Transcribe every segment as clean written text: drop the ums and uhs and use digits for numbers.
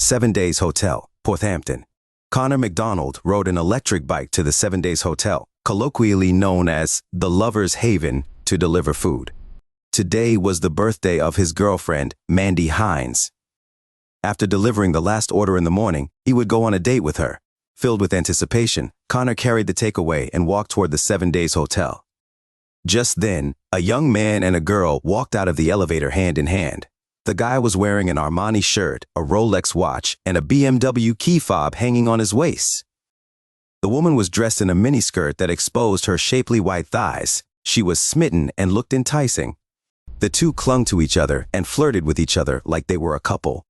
7 Days Hotel, Porthampton. Connor MacDonald rode an electric bike to the 7 Days Hotel, colloquially known as the Lover's Haven, to deliver food. Today was the birthday of his girlfriend, Mandy Hines. After delivering the last order in the morning, he would go on a date with her. Filled with anticipation, Connor carried the takeaway and walked toward the 7 Days Hotel. Just then, a young man and a girl walked out of the elevator hand in hand. The guy was wearing an Armani shirt, a Rolex watch, and a BMW key fob hanging on his waist. The woman was dressed in a miniskirt that exposed her shapely white thighs. She was smitten and looked enticing. The two clung to each other and flirted with each other like they were a couple.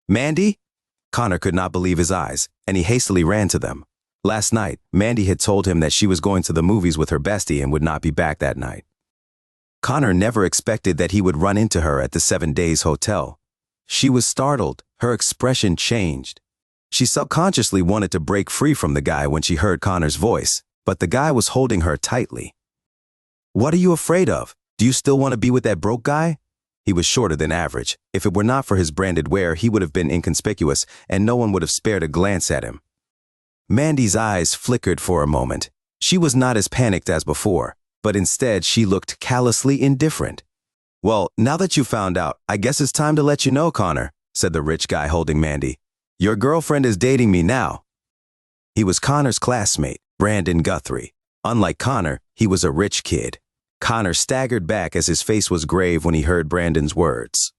"Mandy?" Connor could not believe his eyes, and he hastily ran to them. Last night, Mandy had told him that she was going to the movies with her bestie and would not be back that night. Connor never expected that he would run into her at the 7 Days Hotel. She was startled. Her expression changed. She subconsciously wanted to break free from the guy when she heard Connor's voice, but the guy was holding her tightly. "What are you afraid of? Do you still want to be with that broke guy?" He was shorter than average. If it were not for his branded wear, he would have been inconspicuous, and no one would have spared a glance at him. Mandy's eyes flickered for a moment. She was not as panicked as before, but instead she looked callously indifferent. "Well, now that you found out, I guess it's time to let you know, Connor," said the rich guy holding Mandy. "Your girlfriend is dating me now." He was Connor's classmate, Brandon Guthrie. Unlike Connor, he was a rich kid. Connor staggered back as his face was grave when he heard Brandon's words.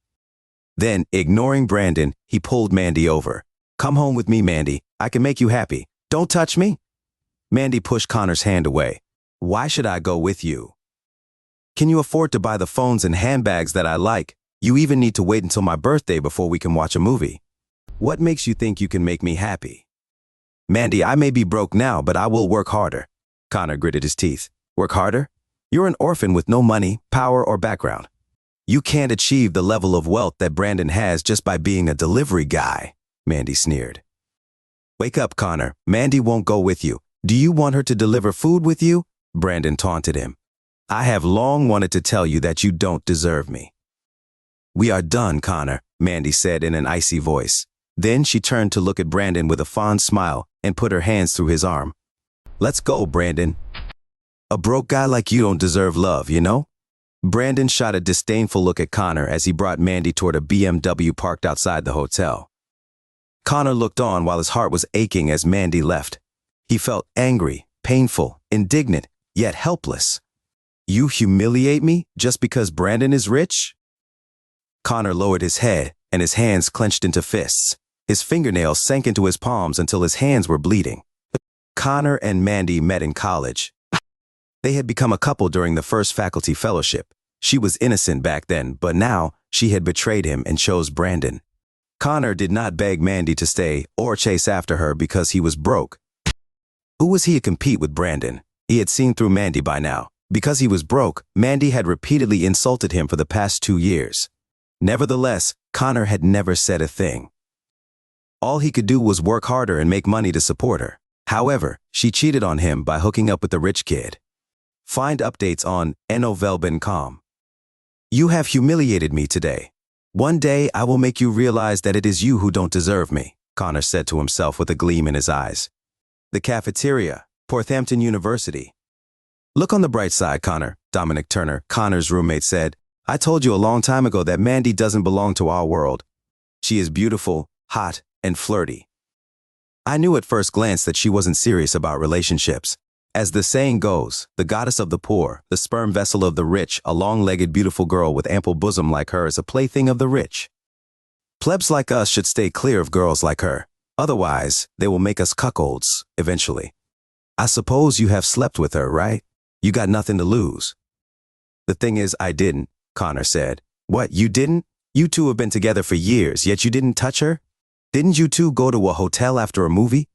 Then, ignoring Brandon, he pulled Mandy over. "Come home with me, Mandy. I can make you happy. Don't touch me." Mandy pushed Connor's hand away. "Why should I go with you? Can you afford to buy the phones and handbags that I like? You even need to wait until my birthday before we can watch a movie. What makes you think you can make me happy?" "Mandy, I may be broke now, but I will work harder." Connor gritted his teeth. "Work harder? You're an orphan with no money, power, or background. You can't achieve the level of wealth that Brandon has just by being a delivery guy," Mandy sneered. "Wake up, Connor. Mandy won't go with you. Do you want her to deliver food with you?" Brandon taunted him. "I have long wanted to tell you that you don't deserve me." "We are done, Connor," Mandy said in an icy voice. Then she turned to look at Brandon with a fond smile and put her hands through his arm. "Let's go, Brandon. A broke guy like you don't deserve love, you know?" Brandon shot a disdainful look at Connor as he brought Mandy toward a BMW parked outside the hotel. Connor looked on while his heart was aching as Mandy left. He felt angry, painful, indignant, yet helpless. "You humiliate me just because Brandon is rich?" Connor lowered his head, and his hands clenched into fists. His fingernails sank into his palms until his hands were bleeding. Connor and Mandy met in college. They had become a couple during the first faculty fellowship. She was innocent back then, but now she had betrayed him and chose Brandon. Connor did not beg Mandy to stay or chase after her because he was broke. Who was he to compete with Brandon? He had seen through Mandy by now. Because he was broke, Mandy had repeatedly insulted him for the past 2 years. Nevertheless, Connor had never said a thing. All he could do was work harder and make money to support her. However, she cheated on him by hooking up with the rich kid. Find updates on enovelben.com. "You have humiliated me today. One day I will make you realize that it is you who don't deserve me," Connor said to himself with a gleam in his eyes. The cafeteria, Porthampton University. "Look on the bright side, Connor," Dominic Turner, Connor's roommate, said. "I told you a long time ago that Mandy doesn't belong to our world. She is beautiful, hot, and flirty. I knew at first glance that she wasn't serious about relationships. As the saying goes, the goddess of the poor, the sperm vessel of the rich, a long-legged beautiful girl with ample bosom like her is a plaything of the rich. Plebs like us should stay clear of girls like her. Otherwise, they will make us cuckolds, eventually. I suppose you have slept with her, right? You got nothing to lose." "The thing is, I didn't," Connor said. "What, you didn't? You two have been together for years, yet you didn't touch her? Didn't you two go to a hotel after a movie?"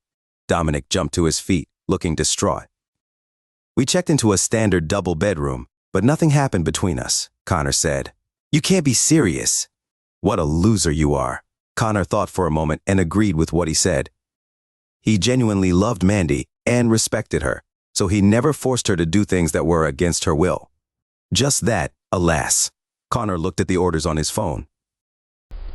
Dominic jumped to his feet, looking distraught. "We checked into a standard double bedroom, but nothing happened between us," Connor said. "You can't be serious." "What a loser you are." Connor thought for a moment and agreed with what he said. He genuinely loved Mandy and respected her, so he never forced her to do things that were against her will. Just that, alas. Connor looked at the orders on his phone.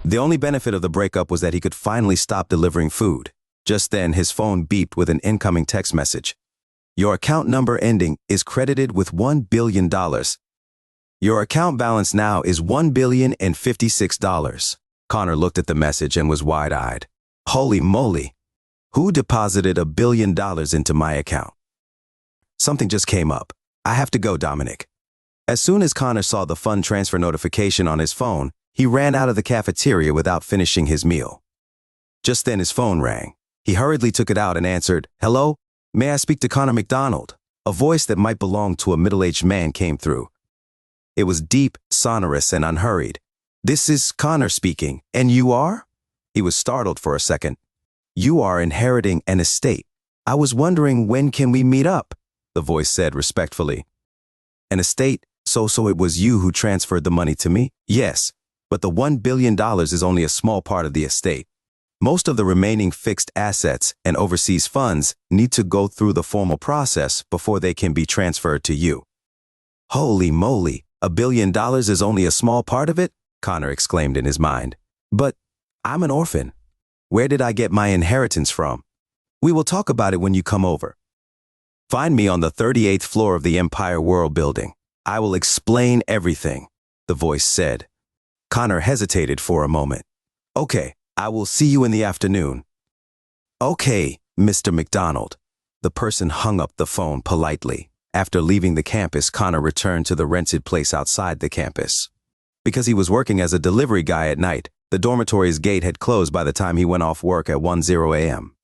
The only benefit of the breakup was that he could finally stop delivering food. Just then, his phone beeped with an incoming text message. Your account number ending is credited with $1 billion. Your account balance now is $1,056. Connor looked at the message and was wide-eyed. Holy moly! Who deposited $1 billion into my account? Something just came up. I have to go, Dominic. As soon as Connor saw the fund transfer notification on his phone, he ran out of the cafeteria without finishing his meal. Just then his phone rang. He hurriedly took it out and answered, "Hello? May I speak to Connor McDonald?" A voice that might belong to a middle-aged man came through. It was deep, sonorous, and unhurried. "This is Connor speaking, and you are?" He was startled for a second. "You are inheriting an estate. I was wondering, when can we meet up?" the voice said respectfully. "An estate? So it was you who transferred the money to me?" "Yes, but the $1 billion is only a small part of the estate. Most of the remaining fixed assets and overseas funds need to go through the formal process before they can be transferred to you." Holy moly, $1 billion is only a small part of it? Connor exclaimed in his mind. But I'm an orphan. Where did I get my inheritance from? We will talk about it when you come over. Find me on the 38th floor of the Empire World Building. I will explain everything, the voice said. Connor hesitated for a moment. Okay, I will see you in the afternoon. Okay, Mr. McDonald. The person hung up the phone politely. After leaving the campus, Connor returned to the rented place outside the campus. Because he was working as a delivery guy at night, the dormitory's gate had closed by the time he went off work at 10 a.m.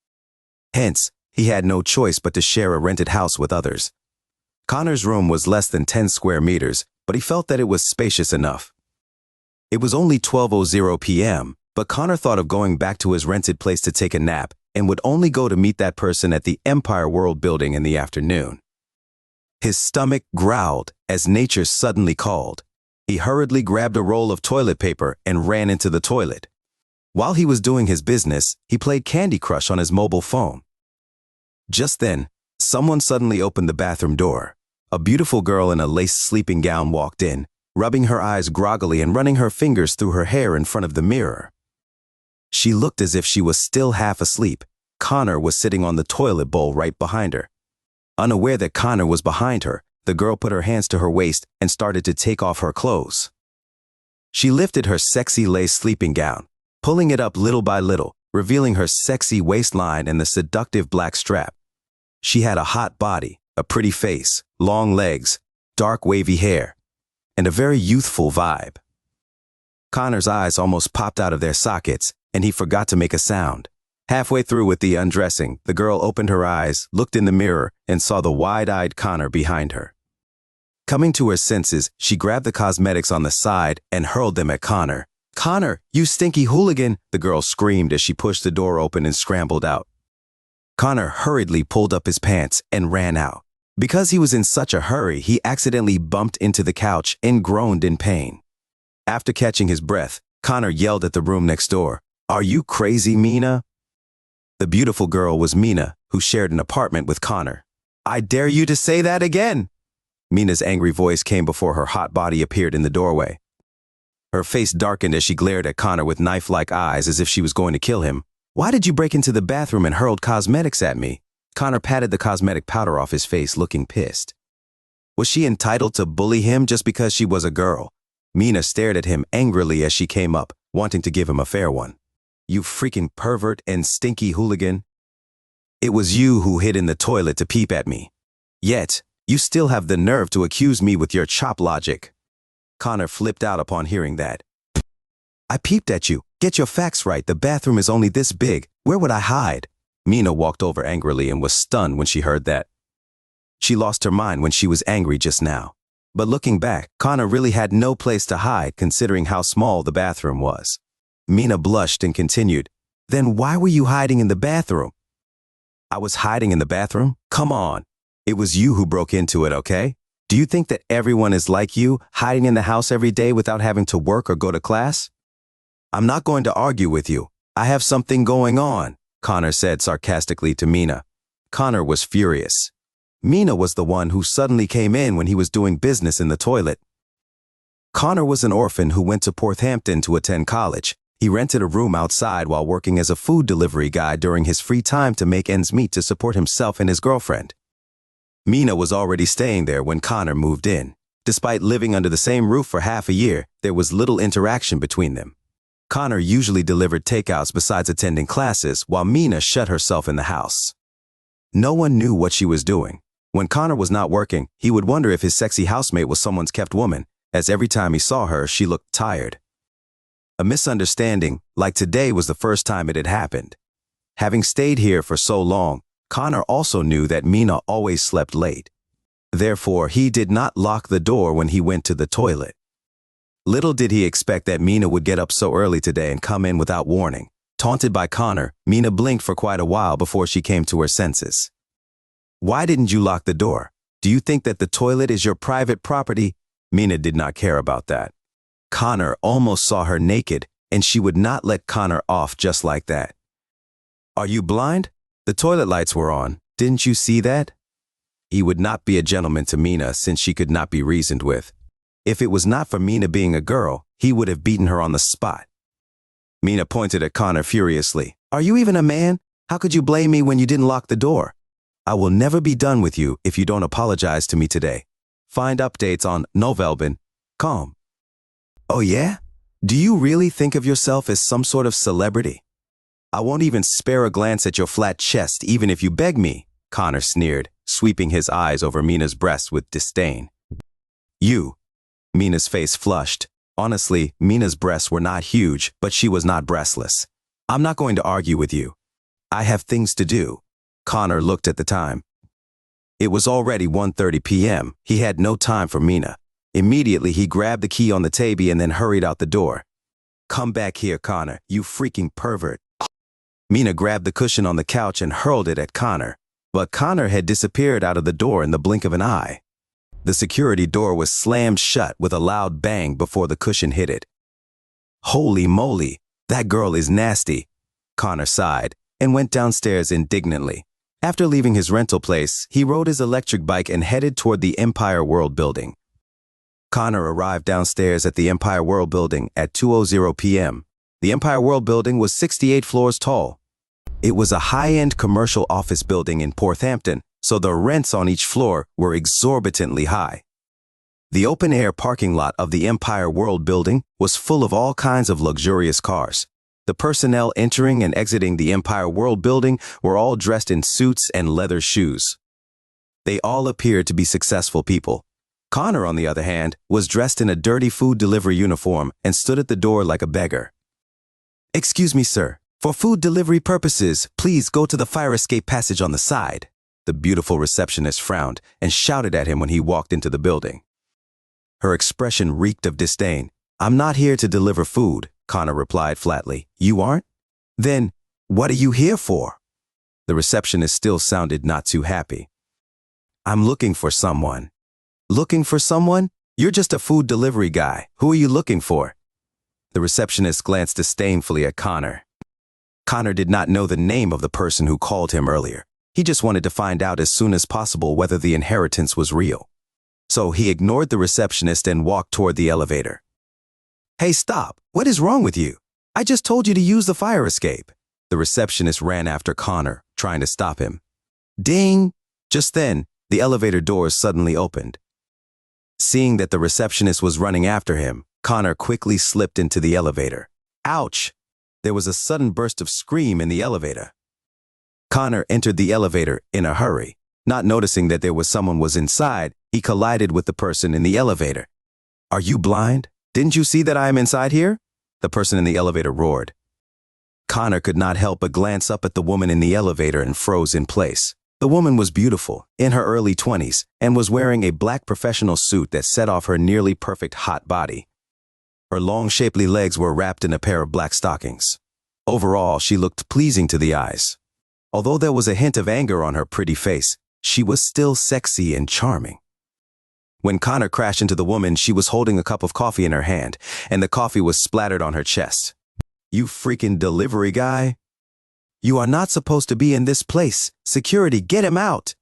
Hence, he had no choice but to share a rented house with others. Connor's room was less than 10 square meters, but he felt that it was spacious enough. It was only 12:00 p.m., but Connor thought of going back to his rented place to take a nap and would only go to meet that person at the Empire World Building in the afternoon. His stomach growled as nature suddenly called. He hurriedly grabbed a roll of toilet paper and ran into the toilet. While he was doing his business, he played Candy Crush on his mobile phone. Just then, someone suddenly opened the bathroom door. A beautiful girl in a lace sleeping gown walked in, rubbing her eyes groggily and running her fingers through her hair in front of the mirror. She looked as if she was still half asleep. Connor was sitting on the toilet bowl right behind her. Unaware that Connor was behind her, the girl put her hands to her waist and started to take off her clothes. She lifted her sexy lace sleeping gown, pulling it up little by little, revealing her sexy waistline and the seductive black strap. She had a hot body, a pretty face, long legs, dark wavy hair, and a very youthful vibe. Connor's eyes almost popped out of their sockets, and he forgot to make a sound. Halfway through with the undressing, the girl opened her eyes, looked in the mirror, and saw the wide-eyed Connor behind her. Coming to her senses, she grabbed the cosmetics on the side and hurled them at Connor. "Connor, you stinky hooligan!" the girl screamed as she pushed the door open and scrambled out. Connor hurriedly pulled up his pants and ran out. Because he was in such a hurry, he accidentally bumped into the couch and groaned in pain. After catching his breath, Connor yelled at the room next door, "Are you crazy, Mina?" The beautiful girl was Mina, who shared an apartment with Connor. "I dare you to say that again!" Mina's angry voice came before her hot body appeared in the doorway. Her face darkened as she glared at Connor with knife-like eyes as if she was going to kill him. "Why did you break into the bathroom and hurled cosmetics at me?" Connor patted the cosmetic powder off his face, looking pissed. Was she entitled to bully him just because she was a girl? Mina stared at him angrily as she came up, wanting to give him a fair one. "You freaking pervert and stinky hooligan. It was you who hid in the toilet to peep at me. Yet, you still have the nerve to accuse me with your chop logic." Connor flipped out upon hearing that. "I peeped at you. Get your facts right. The bathroom is only this big. Where would I hide?" Mina walked over angrily and was stunned when she heard that. She lost her mind when she was angry just now. But looking back, Connor really had no place to hide considering how small the bathroom was. Mina blushed and continued, "Then why were you hiding in the bathroom?" "I was hiding in the bathroom? Come on. It was you who broke into it, okay? Do you think that everyone is like you, hiding in the house every day without having to work or go to class?" "I'm not going to argue with you. I have something going on," Connor said sarcastically to Mina. Connor was furious. Mina was the one who suddenly came in when he was doing business in the toilet. Connor was an orphan who went to Porthampton to attend college. He rented a room outside while working as a food delivery guy during his free time to make ends meet to support himself and his girlfriend. Mina was already staying there when Connor moved in. Despite living under the same roof for half a year, there was little interaction between them. Connor usually delivered takeouts besides attending classes, while Mina shut herself in the house. No one knew what she was doing. When Connor was not working, he would wonder if his sexy housemate was someone's kept woman, as every time he saw her, she looked tired. A misunderstanding, like today, was the first time it had happened. Having stayed here for so long, Connor also knew that Mina always slept late. Therefore, he did not lock the door when he went to the toilet. Little did he expect that Mina would get up so early today and come in without warning. Taunted by Connor, Mina blinked for quite a while before she came to her senses. "Why didn't you lock the door? Do you think that the toilet is your private property?" Mina did not care about that. Connor almost saw her naked, and she would not let Connor off just like that. "Are you blind? The toilet lights were on. Didn't you see that?" He would not be a gentleman to Mina since she could not be reasoned with. If it was not for Mina being a girl, he would have beaten her on the spot. Mina pointed at Connor furiously. "Are you even a man? How could you blame me when you didn't lock the door? I will never be done with you if you don't apologize to me today. Find updates on novelben.com. "Oh yeah? Do you really think of yourself as some sort of celebrity? I won't even spare a glance at your flat chest even if you beg me," Connor sneered, sweeping his eyes over Mina's breast with disdain. "You." Mina's face flushed. Honestly, Mina's breasts were not huge, but she was not breastless. "I'm not going to argue with you. I have things to do." Connor looked at the time. It was already 1:30 p.m. He had no time for Mina. Immediately, he grabbed the key on the table and then hurried out the door. "Come back here, Connor, you freaking pervert." Mina grabbed the cushion on the couch and hurled it at Connor. But Connor had disappeared out of the door in the blink of an eye. The security door was slammed shut with a loud bang before the cushion hit it. "Holy moly, that girl is nasty," Connor sighed and went downstairs indignantly. After leaving his rental place, he rode his electric bike and headed toward the Empire World Building. Connor arrived downstairs at the Empire World Building at 2:00 p.m. The Empire World Building was 68 floors tall. It was a high-end commercial office building in Porthampton, so the rents on each floor were exorbitantly high. The open-air parking lot of the Empire World Building was full of all kinds of luxurious cars. The personnel entering and exiting the Empire World Building were all dressed in suits and leather shoes. They all appeared to be successful people. Connor, on the other hand, was dressed in a dirty food delivery uniform and stood at the door like a beggar. "Excuse me, sir. For food delivery purposes, please go to the fire escape passage on the side." The beautiful receptionist frowned and shouted at him when he walked into the building. Her expression reeked of disdain. "I'm not here to deliver food," Connor replied flatly. "You aren't? Then, what are you here for?" The receptionist still sounded not too happy. "I'm looking for someone." "Looking for someone? You're just a food delivery guy. Who are you looking for?" The receptionist glanced disdainfully at Connor. Connor did not know the name of the person who called him earlier. He just wanted to find out as soon as possible whether the inheritance was real. So he ignored the receptionist and walked toward the elevator. "Hey, stop! What is wrong with you? I just told you to use the fire escape." The receptionist ran after Connor, trying to stop him. Ding! Just then, the elevator doors suddenly opened. Seeing that the receptionist was running after him, Connor quickly slipped into the elevator. Ouch! There was a sudden burst of scream in the elevator. Connor entered the elevator in a hurry. Not noticing that there was someone was inside, he collided with the person in the elevator. "Are you blind? Didn't you see that I am inside here?" The person in the elevator roared. Connor could not help but glance up at the woman in the elevator and froze in place. The woman was beautiful, in her early 20s, and was wearing a black professional suit that set off her nearly perfect hot body. Her long, shapely legs were wrapped in a pair of black stockings. Overall, she looked pleasing to the eyes. Although there was a hint of anger on her pretty face, she was still sexy and charming. When Connor crashed into the woman, she was holding a cup of coffee in her hand, and the coffee was splattered on her chest. "You freaking delivery guy! You are not supposed to be in this place. Security, get him out!"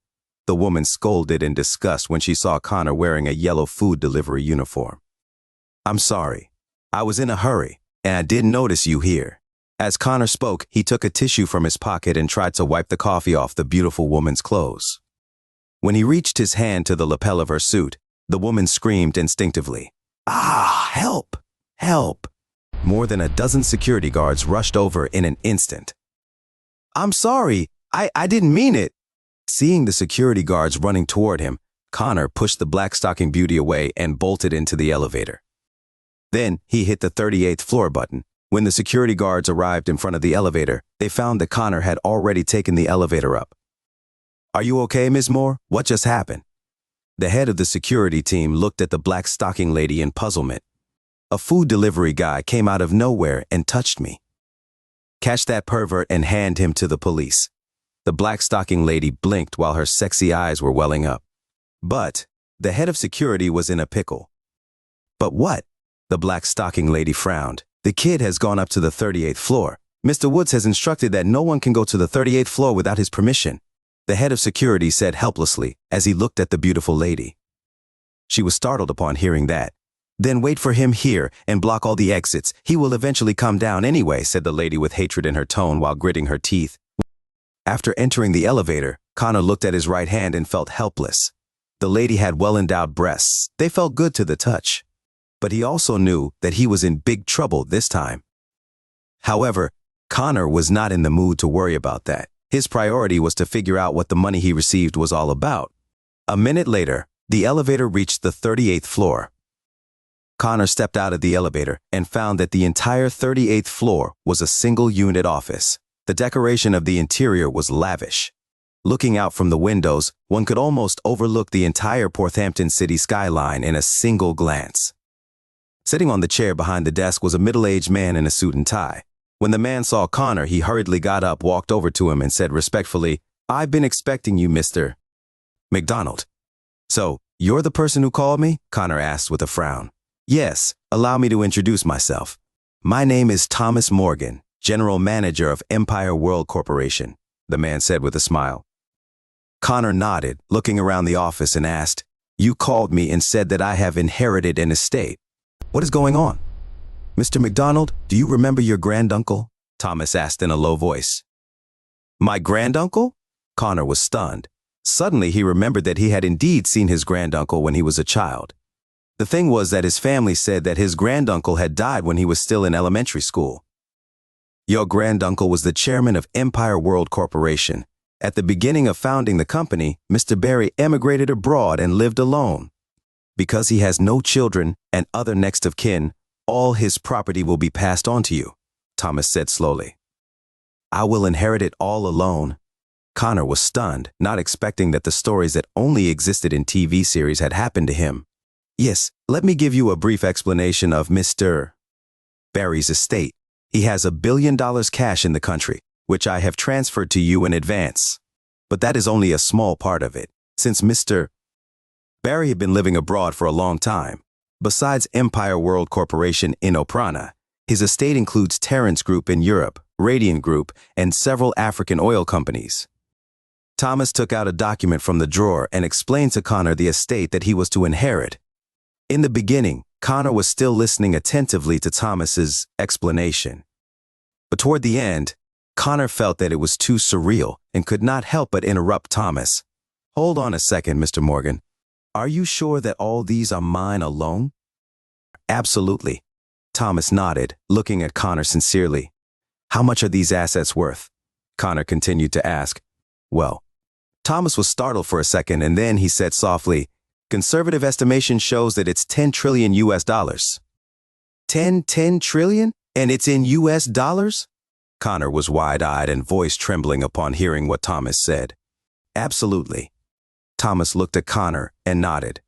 The woman scolded in disgust when she saw Connor wearing a yellow food delivery uniform. "I'm sorry. I was in a hurry, and I didn't notice you here." As Connor spoke, he took a tissue from his pocket and tried to wipe the coffee off the beautiful woman's clothes. When he reached his hand to the lapel of her suit, the woman screamed instinctively, "Ah, help! Help!" More than a dozen security guards rushed over in an instant. "I'm sorry, I didn't mean it." Seeing the security guards running toward him, Connor pushed the black-stocking beauty away and bolted into the elevator. Then he hit the 38th floor button. When the security guards arrived in front of the elevator, they found that Connor had already taken the elevator up. "Are you okay, Ms. Moore? What just happened?" The head of the security team looked at the black stocking lady in puzzlement. "A food delivery guy came out of nowhere and touched me." "Catch that pervert and hand him to the police." The black stocking lady blinked while her sexy eyes were welling up. But the head of security was in a pickle. "But what?" The black stocking lady frowned. "The kid has gone up to the 38th floor. Mr. Woods has instructed that no one can go to the 38th floor without his permission," the head of security said helplessly as he looked at the beautiful lady. She was startled upon hearing that. "Then wait for him here and block all the exits. He will eventually come down anyway," said the lady with hatred in her tone while gritting her teeth. After entering the elevator, Connor looked at his right hand and felt helpless. The lady had well-endowed breasts. They felt good to the touch. But he also knew that he was in big trouble this time. However, Connor was not in the mood to worry about that. His priority was to figure out what the money he received was all about. A minute later, the elevator reached the 38th floor. Connor stepped out of the elevator and found that the entire 38th floor was a single-unit office. The decoration of the interior was lavish. Looking out from the windows, one could almost overlook the entire Porthampton city skyline in a single glance. Sitting on the chair behind the desk was a middle-aged man in a suit and tie. When the man saw Connor, he hurriedly got up, walked over to him, and said respectfully, "I've been expecting you, Mr. McDonald." "So, you're the person who called me?" Connor asked with a frown. "Yes, allow me to introduce myself. My name is Thomas Morgan, General Manager of Empire World Corporation," the man said with a smile. Connor nodded, looking around the office, and asked, "You called me and said that I have inherited an estate. What is going on?" "Mr. McDonald, do you remember your granduncle?" Thomas asked in a low voice. "My granduncle?" Connor was stunned. Suddenly he remembered that he had indeed seen his granduncle when he was a child. The thing was that his family said that his granduncle had died when he was still in elementary school. "Your granduncle was the chairman of Empire World Corporation. At the beginning of founding the company, Mr. Barry emigrated abroad and lived alone. Because he has no children and other next of kin, all his property will be passed on to you," Thomas said slowly. "I will inherit it all alone." Connor was stunned, not expecting that the stories that only existed in TV series had happened to him. "Yes, let me give you a brief explanation of Mr. Barry's estate. He has $1 billion cash in the country, which I have transferred to you in advance. But that is only a small part of it, since Mr. Barry had been living abroad for a long time. Besides Empire World Corporation in Oprana, his estate includes Terrence Group in Europe, Radiant Group, and several African oil companies." Thomas took out a document from the drawer and explained to Connor the estate that he was to inherit. In the beginning, Connor was still listening attentively to Thomas's explanation. But toward the end, Connor felt that it was too surreal and could not help but interrupt Thomas. "Hold on a second, Mr. Morgan. Are you sure that all these are mine alone?" "Absolutely." Thomas nodded, looking at Connor sincerely. "How much are these assets worth?" Connor continued to ask. "Well," Thomas was startled for a second, and then he said softly, "Conservative estimation shows that it's 10 trillion US dollars. 10 trillion? And it's in US dollars?" Connor was wide-eyed and voice trembling upon hearing what Thomas said. "Absolutely." Thomas looked at Connor and nodded.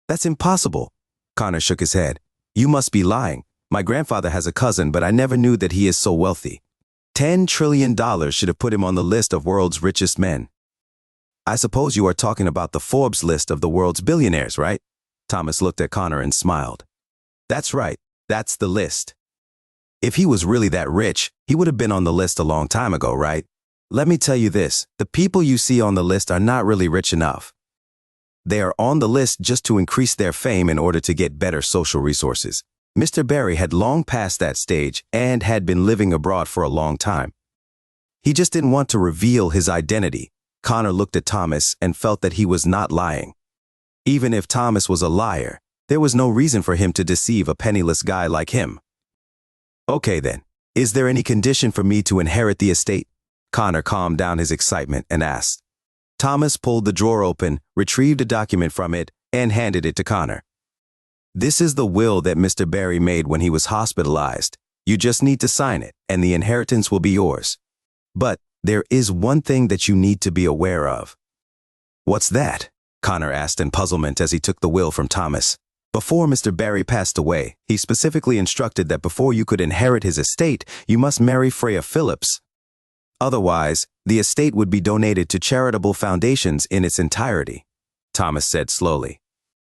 "That's impossible." Connor shook his head. "You must be lying. My grandfather has a cousin, but I never knew that he is so wealthy. $10 trillion should have put him on the list of world's richest men." "I suppose you are talking about the Forbes list of the world's billionaires, right?" Thomas looked at Connor and smiled. "That's right. That's the list. If he was really that rich, he would have been on the list a long time ago, right? Let me tell you this, the people you see on the list are not really rich enough. They are on the list just to increase their fame in order to get better social resources. Mr. Barry had long passed that stage and had been living abroad for a long time. He just didn't want to reveal his identity. Connor looked at Thomas and felt that he was not lying. Even if Thomas was a liar, there was no reason for him to deceive a penniless guy like him. Okay then, is there any condition for me to inherit the estate? Connor calmed down his excitement and asked. Thomas pulled the drawer open, retrieved a document from it, and handed it to Connor. This is the will that Mr. Barry made when he was hospitalized. You just need to sign it, and the inheritance will be yours. But there is one thing that you need to be aware of. What's that? Connor asked in puzzlement as he took the will from Thomas. Before Mr. Barry passed away, he specifically instructed that before you could inherit his estate, you must marry Freya Phillips. Otherwise, the estate would be donated to charitable foundations in its entirety, Thomas said slowly.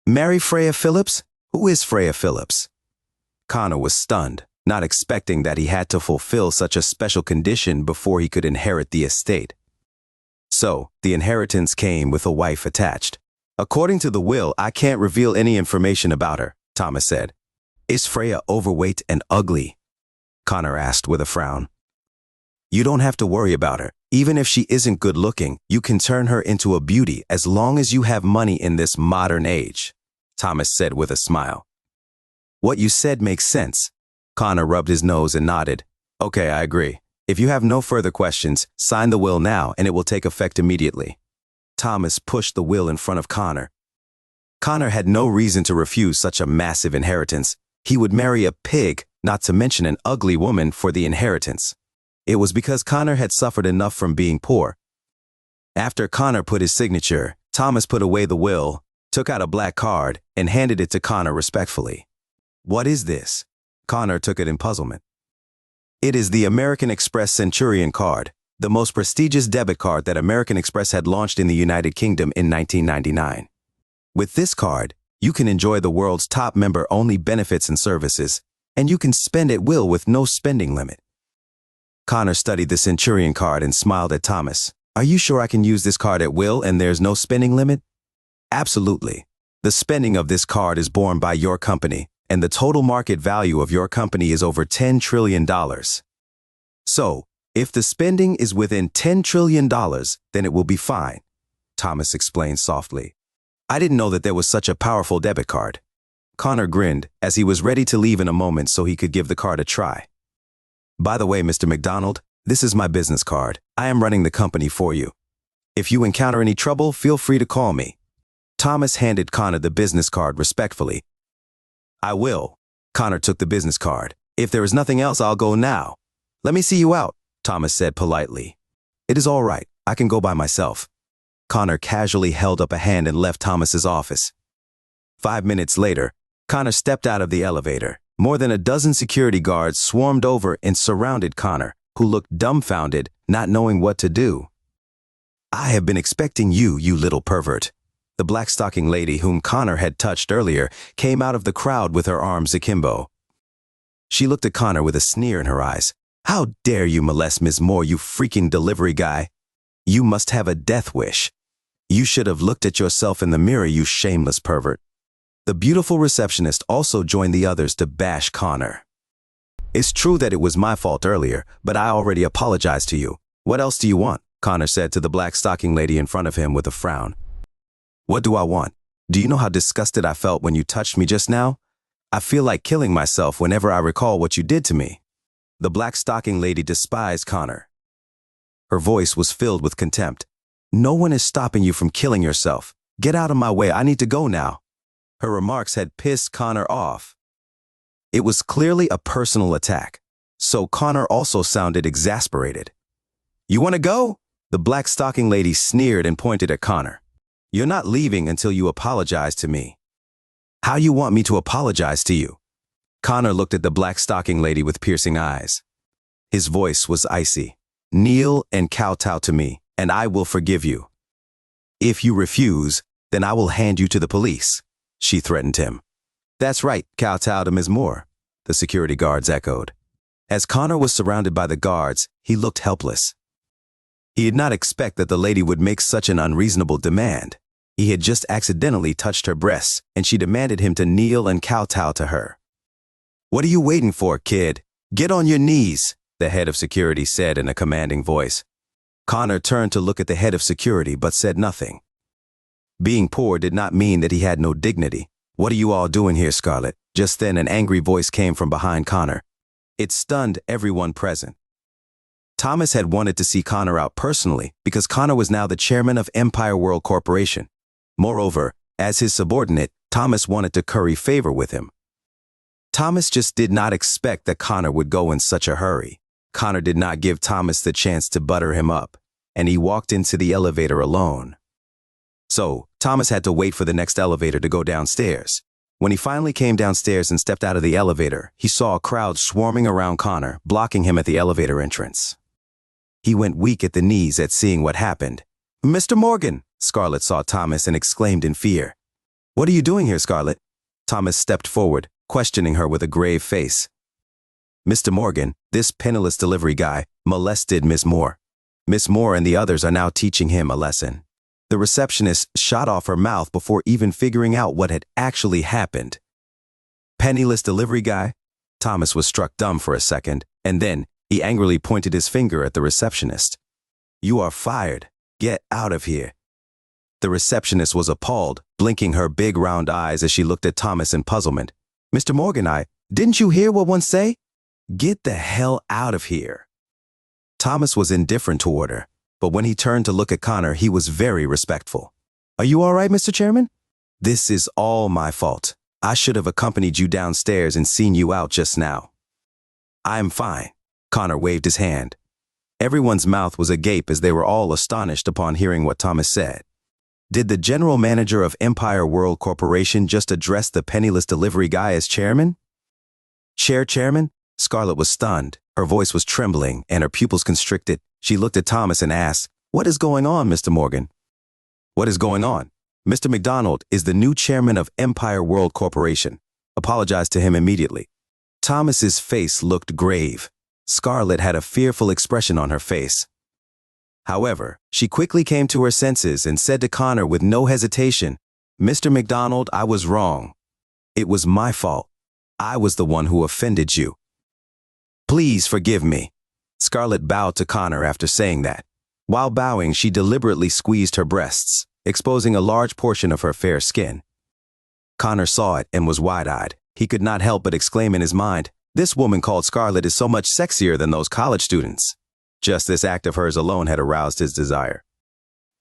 Marry Freya Phillips? Who is Freya Phillips? Connor was stunned, not expecting that he had to fulfill such a special condition before he could inherit the estate. So, the inheritance came with a wife attached. According to the will, I can't reveal any information about her, Thomas said. Is Freya overweight and ugly? Connor asked with a frown. You don't have to worry about her. Even if she isn't good looking, you can turn her into a beauty as long as you have money in this modern age, Thomas said with a smile. What you said makes sense. Connor rubbed his nose and nodded. Okay, I agree. If you have no further questions, sign the will now and it will take effect immediately. Thomas pushed the will in front of Connor. Connor had no reason to refuse such a massive inheritance. He would marry a pig, not to mention an ugly woman, for the inheritance. It was because Connor had suffered enough from being poor. After Connor put his signature, Thomas put away the will, took out a black card, and handed it to Connor respectfully. What is this? Connor took it in puzzlement. It is the American Express Centurion card, the most prestigious debit card that American Express had launched in the United Kingdom in 1999. With this card, you can enjoy the world's top member-only benefits and services, and you can spend at will with no spending limit. Connor studied the Centurion card and smiled at Thomas. Are you sure I can use this card at will and there's no spending limit? Absolutely. The spending of this card is borne by your company, and the total market value of your company is over $10 trillion. So, if the spending is within $10 trillion, then it will be fine, Thomas explained softly. I didn't know that there was such a powerful debit card. Connor grinned as he was ready to leave in a moment so he could give the card a try. By the way, Mr. McDonald, this is my business card. I am running the company for you. If you encounter any trouble, feel free to call me. Thomas handed Connor the business card respectfully. I will. Connor took the business card. If there is nothing else, I'll go now. Let me see you out, Thomas said politely. It is all right. I can go by myself. Connor casually held up a hand and left Thomas's office. 5 minutes later, Connor stepped out of the elevator. More than a dozen security guards swarmed over and surrounded Connor, who looked dumbfounded, not knowing what to do. I have been expecting you, you little pervert. The black-stocking lady whom Connor had touched earlier came out of the crowd with her arms akimbo. She looked at Connor with a sneer in her eyes. How dare you molest Ms. Moore, you freaking delivery guy? You must have a death wish. You should have looked at yourself in the mirror, you shameless pervert. The beautiful receptionist also joined the others to bash Connor. It's true that it was my fault earlier, but I already apologized to you. What else do you want? Connor said to the black-stocking lady in front of him with a frown. What do I want? Do you know how disgusted I felt when you touched me just now? I feel like killing myself whenever I recall what you did to me. The black-stocking lady despised Connor. Her voice was filled with contempt. No one is stopping you from killing yourself. Get out of my way, I need to go now. Her remarks had pissed Connor off. It was clearly a personal attack, so Connor also sounded exasperated. You want to go? The black-stocking lady sneered and pointed at Connor. You're not leaving until you apologize to me. How you want me to apologize to you? Connor looked at the black-stocking lady with piercing eyes. His voice was icy. Kneel and kowtow to me, and I will forgive you. If you refuse, then I will hand you to the police, she threatened him. That's right, kowtow to Ms. Moore, the security guards echoed. As Connor was surrounded by the guards, he looked helpless. He did not expect that the lady would make such an unreasonable demand. He had just accidentally touched her breasts, and she demanded him to kneel and kowtow to her. "What are you waiting for, kid? Get on your knees," the head of security said in a commanding voice. Connor turned to look at the head of security but said nothing. Being poor did not mean that he had no dignity. "What are you all doing here, Scarlett?" Just then an angry voice came from behind Connor. It stunned everyone present. Thomas had wanted to see Connor out personally because Connor was now the chairman of Empire World Corporation. Moreover, as his subordinate, Thomas wanted to curry favor with him. Thomas just did not expect that Connor would go in such a hurry. Connor did not give Thomas the chance to butter him up, and he walked into the elevator alone. So, Thomas had to wait for the next elevator to go downstairs. When he finally came downstairs and stepped out of the elevator, he saw a crowd swarming around Connor, blocking him at the elevator entrance. He went weak at the knees at seeing what happened. "Mr. Morgan!" Scarlett saw Thomas and exclaimed in fear. "What are you doing here, Scarlett?" Thomas stepped forward, questioning her with a grave face. "Mr. Morgan, this penniless delivery guy, molested Miss Moore. Miss Moore and the others are now teaching him a lesson." The receptionist shot off her mouth before even figuring out what had actually happened. "Penniless delivery guy?" Thomas was struck dumb for a second, and then he angrily pointed his finger at the receptionist. "You are fired. Get out of here." The receptionist was appalled, blinking her big round eyes as she looked at Thomas in puzzlement. "Mr. Morgan, didn't you hear what one say? Get the hell out of here." Thomas was indifferent toward her, but when he turned to look at Connor, he was very respectful. "Are you all right, Mr. Chairman?" "This is all my fault. I should have accompanied you downstairs and seen you out just now." "I'm fine." Connor waved his hand. Everyone's mouth was agape as they were all astonished upon hearing what Thomas said. Did the general manager of Empire World Corporation just address the penniless delivery guy as chairman? Chairman? Scarlett was stunned. Her voice was trembling and her pupils constricted. She looked at Thomas and asked, "What is going on, Mr. Morgan?" "What is going on? Mr. McDonald is the new chairman of Empire World Corporation. Apologize to him immediately." Thomas's face looked grave. Scarlett had a fearful expression on her face. However, she quickly came to her senses and said to Connor with no hesitation, "Mr. McDonald, I was wrong. It was my fault. I was the one who offended you. Please forgive me." Scarlett bowed to Connor after saying that. While bowing, she deliberately squeezed her breasts, exposing a large portion of her fair skin. Connor saw it and was wide-eyed. He could not help but exclaim in his mind, "This woman called Scarlett is so much sexier than those college students." Just this act of hers alone had aroused his desire.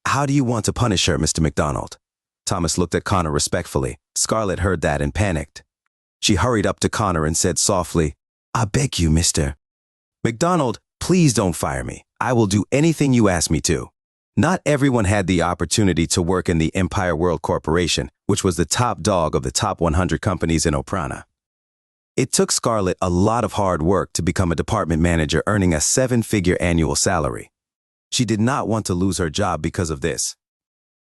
"How do you want to punish her, Mr. McDonald?" Thomas looked at Connor respectfully. Scarlett heard that and panicked. She hurried up to Connor and said softly, "I beg you, Mr. McDonald, please don't fire me. I will do anything you ask me to." Not everyone had the opportunity to work in the Empire World Corporation, which was the top dog of the top 100 companies in Oprana. It took Scarlett a lot of hard work to become a department manager earning a 7-figure annual salary. She did not want to lose her job because of this.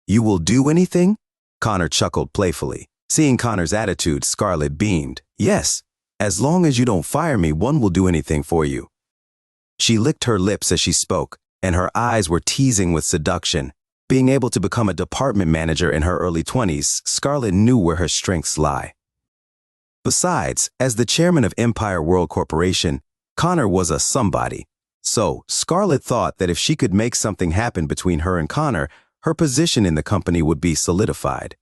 "You will do anything?" Connor chuckled playfully. Seeing Connor's attitude, Scarlett beamed. "Yes, as long as you don't fire me, one will do anything for you." She licked her lips as she spoke, and her eyes were teasing with seduction. Being able to become a department manager in her early 20s, Scarlett knew where her strengths lie. Besides, as the chairman of Empire World Corporation, Connor was a somebody. So, Scarlett thought that if she could make something happen between her and Connor, her position in the company would be solidified.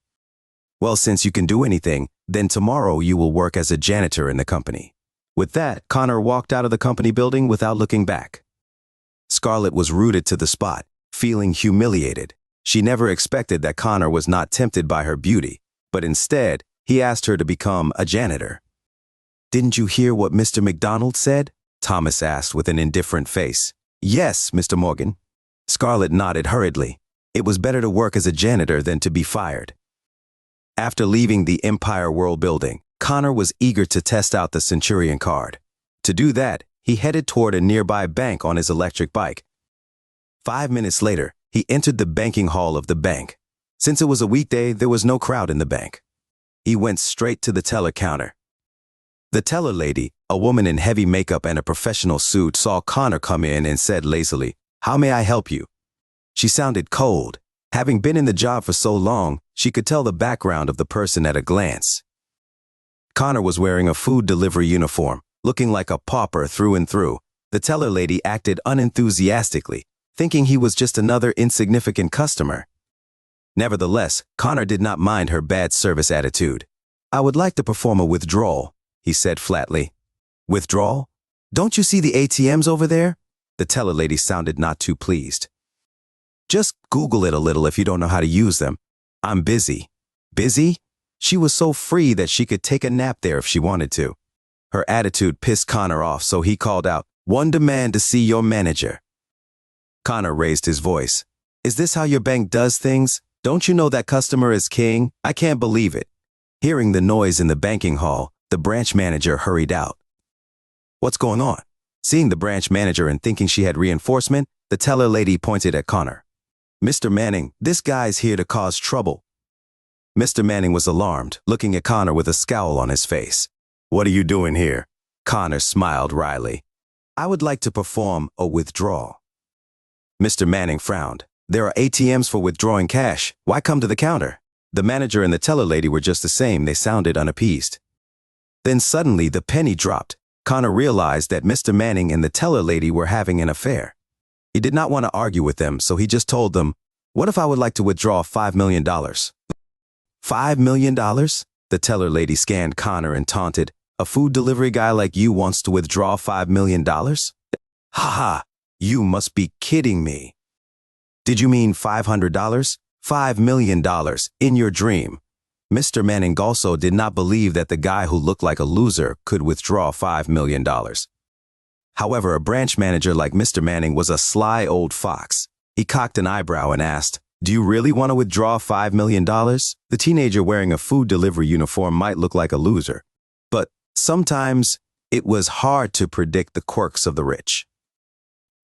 "Well, since you can do anything, then tomorrow you will work as a janitor in the company." With that, Connor walked out of the company building without looking back. Scarlett was rooted to the spot, feeling humiliated. She never expected that Connor was not tempted by her beauty, but instead, he asked her to become a janitor. "Didn't you hear what Mr. McDonald said?" Thomas asked with an indifferent face. "Yes, Mr. Morgan." Scarlett nodded hurriedly. It was better to work as a janitor than to be fired. After leaving the Empire World building, Connor was eager to test out the Centurion card. To do that, he headed toward a nearby bank on his electric bike. 5 minutes later, he entered the banking hall of the bank. Since it was a weekday, there was no crowd in the bank. He went straight to the teller counter. The teller lady, a woman in heavy makeup and a professional suit, saw Connor come in and said lazily, "How may I help you?" She sounded cold. Having been in the job for so long, she could tell the background of the person at a glance. Connor was wearing a food delivery uniform, looking like a pauper through and through. The teller lady acted unenthusiastically, thinking he was just another insignificant customer. Nevertheless, Connor did not mind her bad service attitude. "I would like to perform a withdrawal," he said flatly. "Withdrawal? Don't you see the ATMs over there?" The teller lady sounded not too pleased. "Just Google it a little if you don't know how to use them. I'm busy." Busy? She was so free that she could take a nap there if she wanted to. Her attitude pissed Connor off, so he called out, "One demand to see your manager." Connor raised his voice. "Is this how your bank does things? Don't you know that customer is king? I can't believe it." Hearing the noise in the banking hall, the branch manager hurried out. "What's going on?" Seeing the branch manager and thinking she had reinforcement, the teller lady pointed at Connor. "Mr. Manning, this guy's here to cause trouble." Mr. Manning was alarmed, looking at Connor with a scowl on his face. "What are you doing here?" Connor smiled wryly. "I would like to perform a withdrawal." Mr. Manning frowned. "There are ATMs for withdrawing cash. Why come to the counter?" The manager and the teller lady were just the same. They sounded unappeased. Then suddenly the penny dropped. Connor realized that Mr. Manning and the teller lady were having an affair. He did not want to argue with them, so he just told them, "What if I would like to withdraw $5 million? $5 million? The teller lady scanned Connor and taunted, "A food delivery guy like you wants to withdraw $5 million? Ha ha, you must be kidding me. Did you mean $500? $5 million in your dream." Mr. Manning also did not believe that the guy who looked like a loser could withdraw $5 million. However, a branch manager like Mr. Manning was a sly old fox. He cocked an eyebrow and asked, "Do you really want to withdraw $5 million? The teenager wearing a food delivery uniform might look like a loser, but sometimes it was hard to predict the quirks of the rich.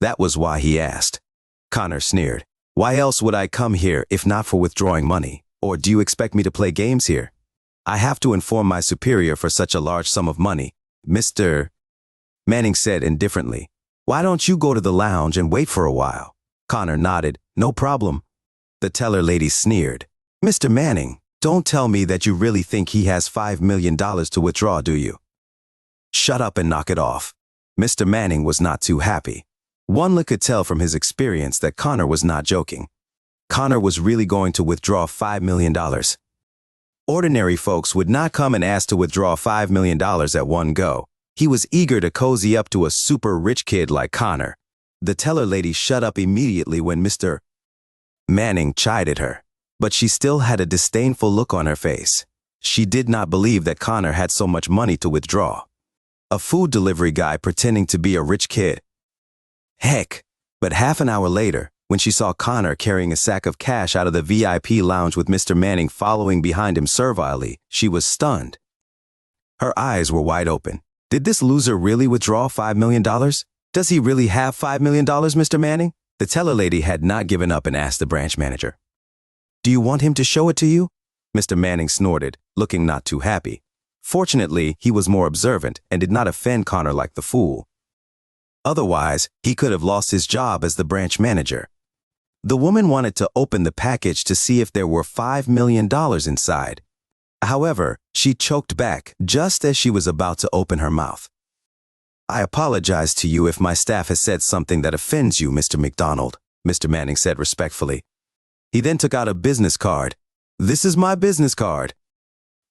That was why he asked. Connor sneered. "Why else would I come here if not for withdrawing money? Or do you expect me to play games here? I have to inform my superior for such a large sum of money." Mr. Manning said indifferently, "Why don't you go to the lounge and wait for a while?" Connor nodded. "No problem." The teller lady sneered. "Mr. Manning, don't tell me that you really think he has $5 million to withdraw, do you? Shut up and knock it off." Mr. Manning was not too happy. One could tell from his experience that Connor was not joking. Connor was really going to withdraw $5 million. Ordinary folks would not come and ask to withdraw $5 million at one go. He was eager to cozy up to a super rich kid like Connor. The teller lady shut up immediately when Mr. Manning chided her, but she still had a disdainful look on her face. She did not believe that Connor had so much money to withdraw. A food delivery guy pretending to be a rich kid. Heck, but half an hour later, when she saw Connor carrying a sack of cash out of the VIP lounge with Mr. Manning following behind him servilely, she was stunned. Her eyes were wide open. Did this loser really withdraw $5 million? Does he really have $5 million, Mr. Manning? The teller lady had not given up and asked the branch manager. "Do you want him to show it to you?" Mr. Manning snorted, looking not too happy. Fortunately, he was more observant and did not offend Connor like the fool. Otherwise, he could have lost his job as the branch manager. The woman wanted to open the package to see if there were $5 million inside. However, she choked back just as she was about to open her mouth. "I apologize to you if my staff has said something that offends you, Mr. McDonald," Mr. Manning said respectfully. He then took out a business card. "This is my business card.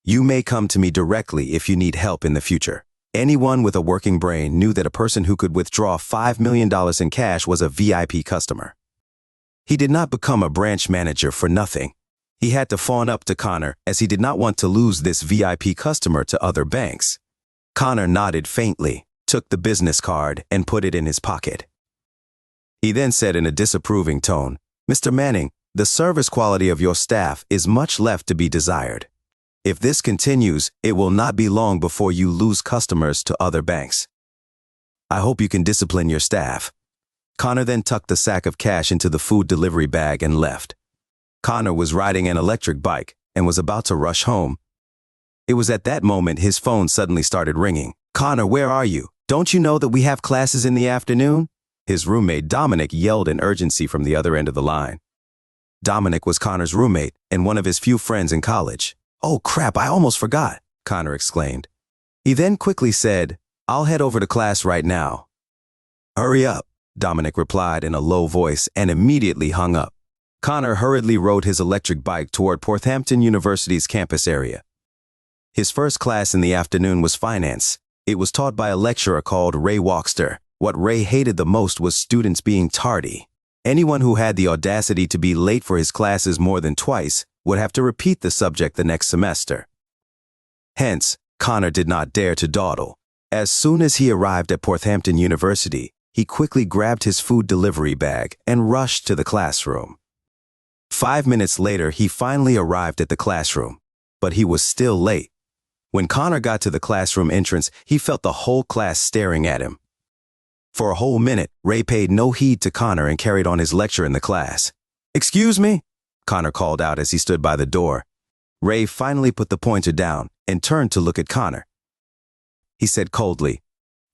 You may come to me directly if you need help in the future." Anyone with a working brain knew that a person who could withdraw $5 million in cash was a VIP customer. He did not become a branch manager for nothing. He had to fawn up to Connor as he did not want to lose this VIP customer to other banks. Connor nodded faintly, took the business card, and put it in his pocket. He then said in a disapproving tone, "Mr. Manning, the service quality of your staff is much left to be desired. If this continues, it will not be long before you lose customers to other banks. I hope you can discipline your staff." Connor then tucked the sack of cash into the food delivery bag and left. Connor was riding an electric bike and was about to rush home. It was at that moment his phone suddenly started ringing. "Connor, where are you? Don't you know that we have classes in the afternoon?" His roommate Dominic yelled in urgency from the other end of the line. Dominic was Connor's roommate and one of his few friends in college. "Oh crap, I almost forgot," Connor exclaimed. He then quickly said, "I'll head over to class right now." "Hurry up," Dominic replied in a low voice and immediately hung up. Connor hurriedly rode his electric bike toward Porthampton University's campus area. His first class in the afternoon was finance. It was taught by a lecturer called Ray Walkster. What Ray hated the most was students being tardy. Anyone who had the audacity to be late for his classes more than twice would have to repeat the subject the next semester. Hence, Connor did not dare to dawdle. As soon as he arrived at Porthampton University, he quickly grabbed his food delivery bag and rushed to the classroom. 5 minutes later, he finally arrived at the classroom, but he was still late. When Connor got to the classroom entrance, he felt the whole class staring at him. For a whole minute, Ray paid no heed to Connor and carried on his lecture in the class. "Excuse me?" Connor called out as he stood by the door. Ray finally put the pointer down and turned to look at Connor. He said coldly,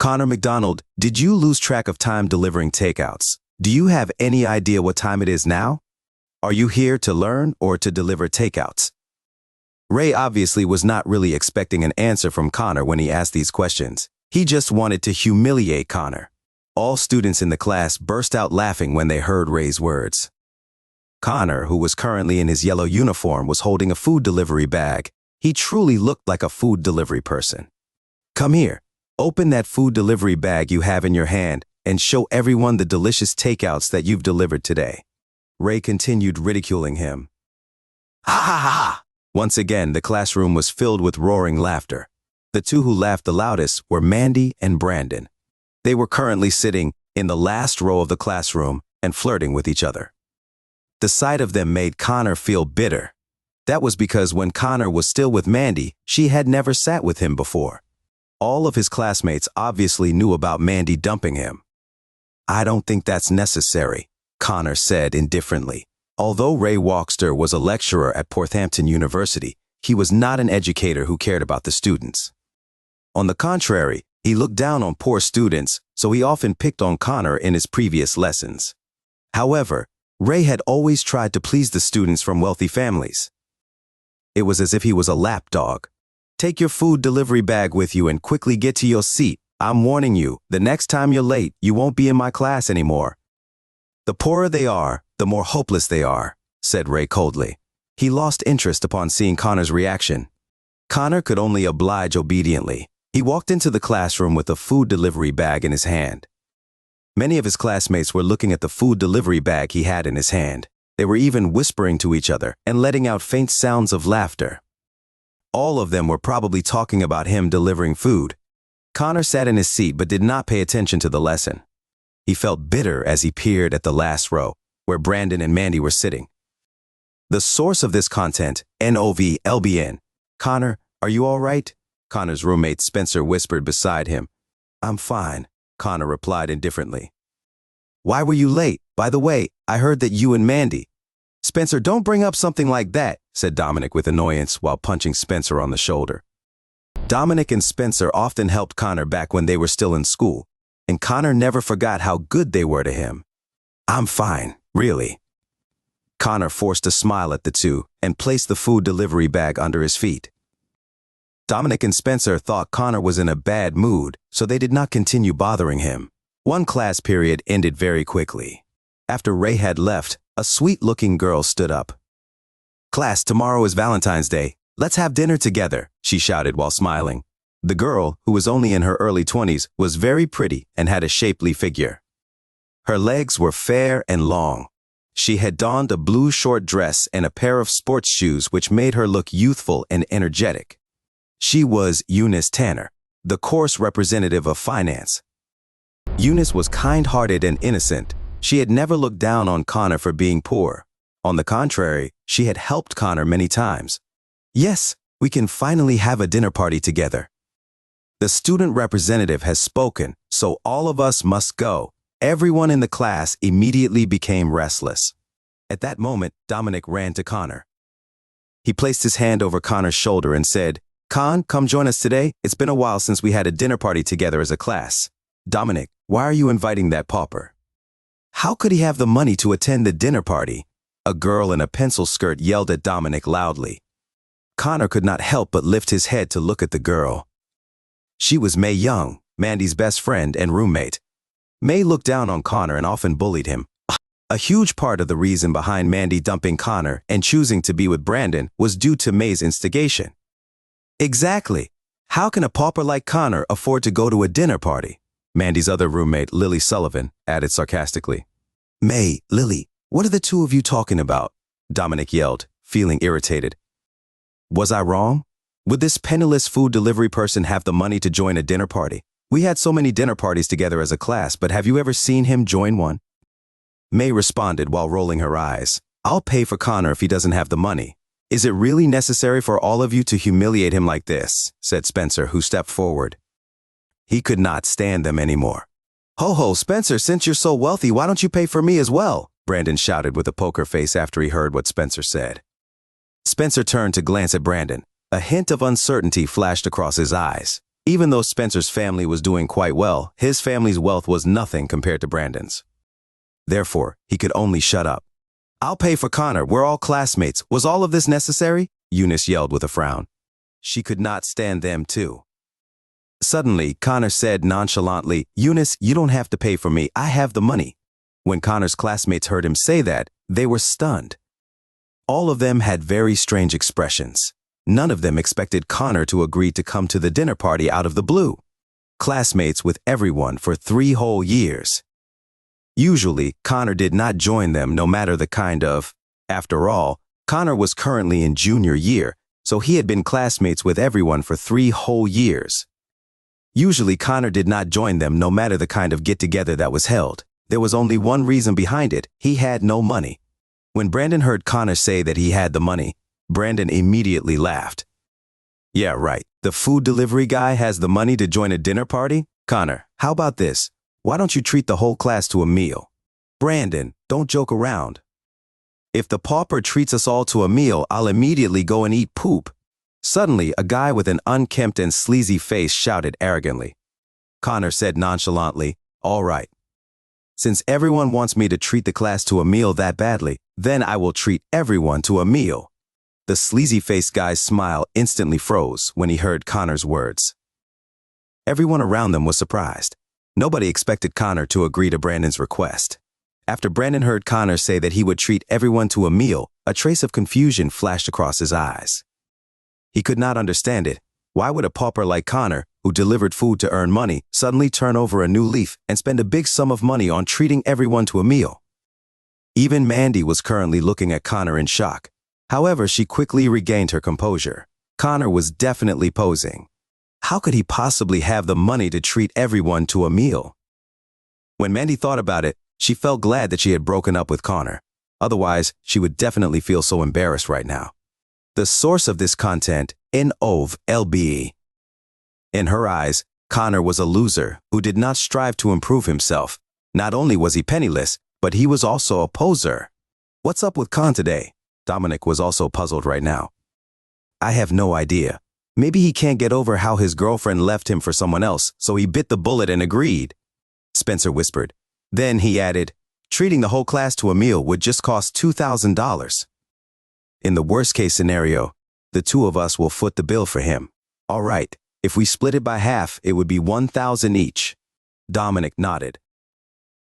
"Connor McDonald, did you lose track of time delivering takeouts? Do you have any idea what time it is now? Are you here to learn or to deliver takeouts?" Ray obviously was not really expecting an answer from Connor when he asked these questions. He just wanted to humiliate Connor. All students in the class burst out laughing when they heard Ray's words. Connor, who was currently in his yellow uniform, was holding a food delivery bag. He truly looked like a food delivery person. "Come here, open that food delivery bag you have in your hand and show everyone the delicious takeouts that you've delivered today." Ray continued ridiculing him. "Ha ha ha ha!" Once again, the classroom was filled with roaring laughter. The two who laughed the loudest were Mandy and Brandon. They were currently sitting in the last row of the classroom and flirting with each other. The sight of them made Connor feel bitter. That was because when Connor was still with Mandy, she had never sat with him before. All of his classmates obviously knew about Mandy dumping him. "I don't think that's necessary," Connor said indifferently. Although Ray Walkster was a lecturer at Porthampton University, he was not an educator who cared about the students. On the contrary, he looked down on poor students, so he often picked on Connor in his previous lessons. However, Ray had always tried to please the students from wealthy families. It was as if he was a lapdog. "Take your food delivery bag with you and quickly get to your seat. I'm warning you, the next time you're late, you won't be in my class anymore." "The poorer they are, the more hopeless they are," said Ray coldly. He lost interest upon seeing Connor's reaction. Connor could only oblige obediently. He walked into the classroom with a food delivery bag in his hand. Many of his classmates were looking at the food delivery bag he had in his hand. They were even whispering to each other and letting out faint sounds of laughter. All of them were probably talking about him delivering food. Connor sat in his seat but did not pay attention to the lesson. He felt bitter as he peered at the last row, where Brandon and Mandy were sitting. The source of this content, NOVLBN. "Connor, are you all right?" Connor's roommate Spencer whispered beside him. "I'm fine," Connor replied indifferently. "Why were you late? By the way, I heard that you and Mandy—" "Spencer, don't bring up something like that," said Dominic with annoyance while punching Spencer on the shoulder. Dominic and Spencer often helped Connor back when they were still in school, and Connor never forgot how good they were to him. "I'm fine, really." Connor forced a smile at the two and placed the food delivery bag under his feet. Dominic and Spencer thought Connor was in a bad mood, so they did not continue bothering him. One class period ended very quickly. After Ray had left, a sweet-looking girl stood up. "Class, tomorrow is Valentine's Day. Let's have dinner together," she shouted while smiling. The girl, who was only in her early 20s, was very pretty and had a shapely figure. Her legs were fair and long. She had donned a blue short dress and a pair of sports shoes which made her look youthful and energetic. She was Eunice Tanner, the course representative of finance. Eunice was kind-hearted and innocent. She had never looked down on Connor for being poor. On the contrary, she had helped Connor many times. "Yes, we can finally have a dinner party together. The student representative has spoken, so all of us must go." Everyone in the class immediately became restless. At that moment, Dominic ran to Connor. He placed his hand over Connor's shoulder and said, "Con, come join us today. It's been a while since we had a dinner party together as a class." "Dominic, why are you inviting that pauper? How could he have the money to attend the dinner party?" A girl in a pencil skirt yelled at Dominic loudly. Connor could not help but lift his head to look at the girl. She was May Young, Mandy's best friend and roommate. May looked down on Connor and often bullied him. A huge part of the reason behind Mandy dumping Connor and choosing to be with Brandon was due to May's instigation. Exactly. How can a pauper like Connor afford to go to a dinner party? Mandy's other roommate, Lily Sullivan, added sarcastically. May, Lily, what are the two of you talking about? Dominic yelled, feeling irritated. Was I wrong? Would this penniless food delivery person have the money to join a dinner party? We had so many dinner parties together as a class, but have you ever seen him join one? May responded while rolling her eyes. I'll pay for Connor if he doesn't have the money. Is it really necessary for all of you to humiliate him like this? Said Spencer, who stepped forward. He could not stand them anymore. Ho, Spencer, since you're so wealthy, why don't you pay for me as well? Brandon shouted with a poker face after he heard what Spencer said. Spencer turned to glance at Brandon. A hint of uncertainty flashed across his eyes. Even though Spencer's family was doing quite well, his family's wealth was nothing compared to Brandon's. Therefore, he could only shut up. I'll pay for Connor. We're all classmates. Was all of this necessary? Eunice yelled with a frown. She could not stand them too. Suddenly, Connor said nonchalantly, Eunice, you don't have to pay for me. I have the money. When Connor's classmates heard him say that, they were stunned. All of them had very strange expressions. None of them expected Connor to agree to come to the dinner party out of the blue. Classmates with everyone for 3 whole years. Usually, Connor did not join them no matter the kind of. After all, Connor was currently in junior year, so he had been classmates with everyone for 3 whole years. Usually, Connor did not join them no matter the kind of get-together that was held. There was only one reason behind it. He had no money. When Brandon heard Connor say that he had the money, Brandon immediately laughed. Yeah, right. The food delivery guy has the money to join a dinner party? Connor, how about this? Why don't you treat the whole class to a meal? Brandon, don't joke around. If the pauper treats us all to a meal, I'll immediately go and eat poop. Suddenly, a guy with an unkempt and sleazy face shouted arrogantly. Connor said nonchalantly, all right. Since everyone wants me to treat the class to a meal that badly, then I will treat everyone to a meal. The sleazy-faced guy's smile instantly froze when he heard Connor's words. Everyone around them was surprised. Nobody expected Connor to agree to Brandon's request. After Brandon heard Connor say that he would treat everyone to a meal, a trace of confusion flashed across his eyes. He could not understand it. Why would a pauper like Connor, who delivered food to earn money, suddenly turn over a new leaf and spend a big sum of money on treating everyone to a meal? Even Mandy was currently looking at Connor in shock. However, she quickly regained her composure. Connor was definitely posing. How could he possibly have the money to treat everyone to a meal? When Mandy thought about it, she felt glad that she had broken up with Connor. Otherwise, she would definitely feel so embarrassed right now. The source of this content, NOVLBE. In her eyes, Connor was a loser who did not strive to improve himself. Not only was he penniless, but he was also a poser. What's up with Con today? Dominic was also puzzled right now. I have no idea. Maybe he can't get over how his girlfriend left him for someone else, so he bit the bullet and agreed. Spencer whispered. Then he added, treating the whole class to a meal would just cost $2,000. In the worst-case scenario, the two of us will foot the bill for him. All right, if we split it by half, it would be $1,000 each. Dominic nodded.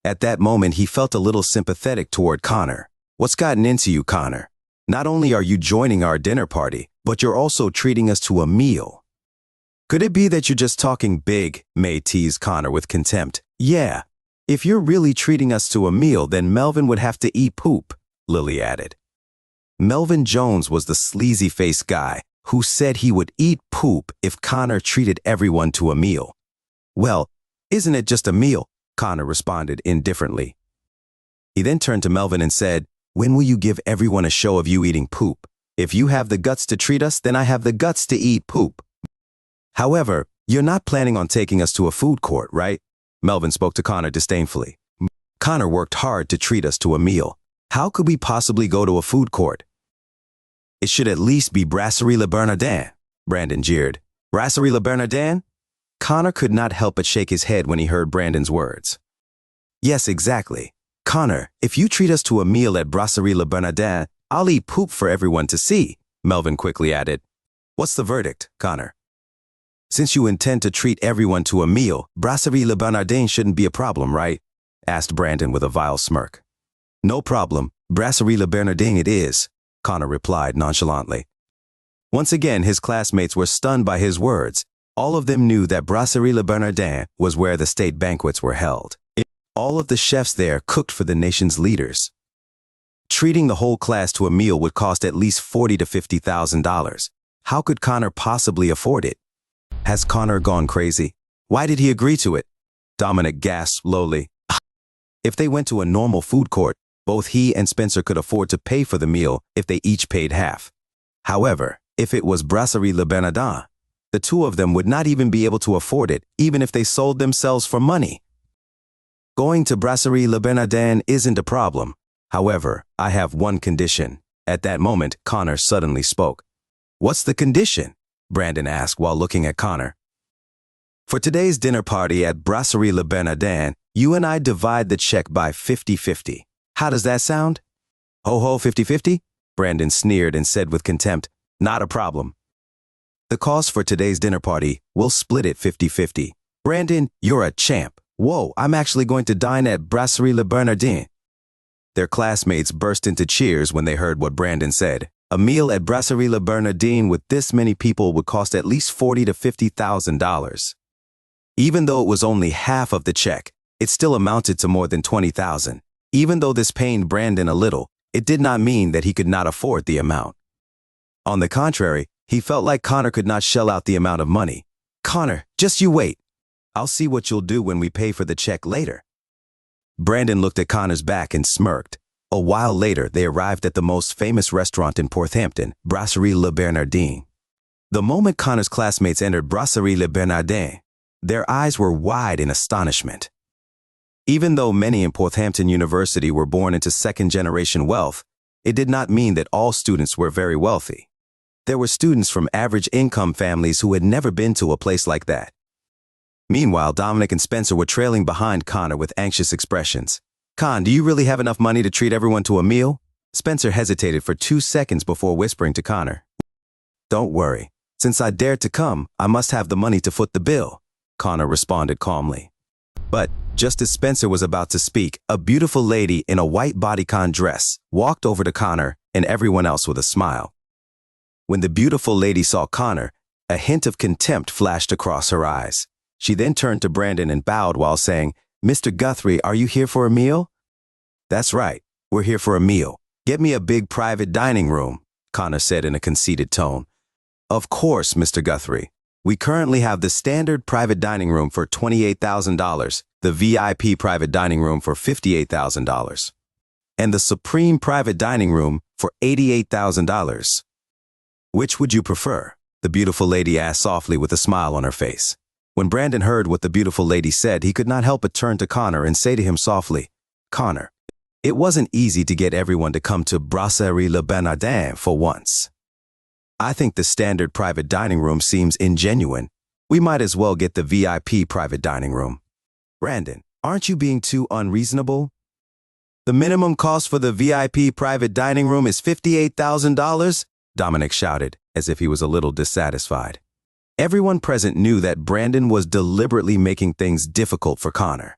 At that moment, he felt a little sympathetic toward Connor. What's gotten into you, Connor? Not only are you joining our dinner party, but you're also treating us to a meal. Could it be that you're just talking big? May teased Connor with contempt. Yeah, if you're really treating us to a meal, then Melvin would have to eat poop, Lily added. Melvin Jones was the sleazy-faced guy who said he would eat poop if Connor treated everyone to a meal. Well, isn't it just a meal? Connor responded indifferently. He then turned to Melvin and said, when will you give everyone a show of you eating poop? If you have the guts to treat us, then I have the guts to eat poop. However, you're not planning on taking us to a food court, right? Melvin spoke to Connor disdainfully. Connor worked hard to treat us to a meal. How could we possibly go to a food court? It should at least be Brasserie Le Bernardin, Brandon jeered. Brasserie Le Bernardin? Connor could not help but shake his head when he heard Brandon's words. Yes, exactly. Connor, if you treat us to a meal at Brasserie Le Bernardin, I'll eat poop for everyone to see, Melvin quickly added. What's the verdict, Connor? Since you intend to treat everyone to a meal, Brasserie Le Bernardin shouldn't be a problem, right? Asked Brandon with a vile smirk. No problem, Brasserie Le Bernardin it is, Connor replied nonchalantly. Once again, his classmates were stunned by his words. All of them knew that Brasserie Le Bernardin was where the state banquets were held. All of the chefs there cooked for the nation's leaders. Treating the whole class to a meal would cost at least $40,000 to $50,000. How could Connor possibly afford it? Has Connor gone crazy? Why did he agree to it? Dominic gasped lowly. If they went to a normal food court, both he and Spencer could afford to pay for the meal if they each paid half. However, if it was Brasserie Le Bernardin, the two of them would not even be able to afford it, even if they sold themselves for money. Going to Brasserie Le Bernardin isn't a problem. However, I have one condition. At that moment, Connor suddenly spoke. What's the condition? Brandon asked while looking at Connor. For today's dinner party at Brasserie Le Bernardin, you and I divide the check by 50-50. How does that sound? Ho-ho 50-50? Brandon sneered and said with contempt, not a problem. The cost for today's dinner party, we'll split it 50-50. Brandon, you're a champ. Whoa, I'm actually going to dine at Brasserie Le Bernardin. Their classmates burst into cheers when they heard what Brandon said. A meal at Brasserie Le Bernardin with this many people would cost at least $40,000 to $50,000. Even though it was only half of the check, it still amounted to more than $20,000. Even though this pained Brandon a little, it did not mean that he could not afford the amount. On the contrary, he felt like Connor could not shell out the amount of money. Connor, just you wait. I'll see what you'll do when we pay for the check later. Brandon looked at Connor's back and smirked. A while later, they arrived at the most famous restaurant in Porthampton, Brasserie Le Bernardin. The moment Connor's classmates entered Brasserie Le Bernardin, their eyes were wide in astonishment. Even though many in Porthampton University were born into second-generation wealth, it did not mean that all students were very wealthy. There were students from average-income families who had never been to a place like that. Meanwhile, Dominic and Spencer were trailing behind Connor with anxious expressions. Con, do you really have enough money to treat everyone to a meal? Spencer hesitated for 2 seconds before whispering to Connor. Don't worry. Since I dared to come, I must have the money to foot the bill, Connor responded calmly. But just as Spencer was about to speak, a beautiful lady in a white bodycon dress walked over to Connor and everyone else with a smile. When the beautiful lady saw Connor, a hint of contempt flashed across her eyes. She then turned to Brandon and bowed while saying, Mr. Guthrie, are you here for a meal? That's right, we're here for a meal. Get me a big private dining room, Connor said in a conceited tone. Of course, Mr. Guthrie. We currently have the standard private dining room for $28,000, the VIP private dining room for $58,000, and the Supreme private dining room for $88,000. Which would you prefer? The beautiful lady asked softly with a smile on her face. When Brandon heard what the beautiful lady said, he could not help but turn to Connor and say to him softly, Connor, it wasn't easy to get everyone to come to Brasserie Le Bernardin for once. I think the standard private dining room seems ingenuine. We might as well get the VIP private dining room. Brandon, aren't you being too unreasonable? The minimum cost for the VIP private dining room is $58,000, Dominic shouted, as if he was a little dissatisfied. Everyone present knew that Brandon was deliberately making things difficult for Connor.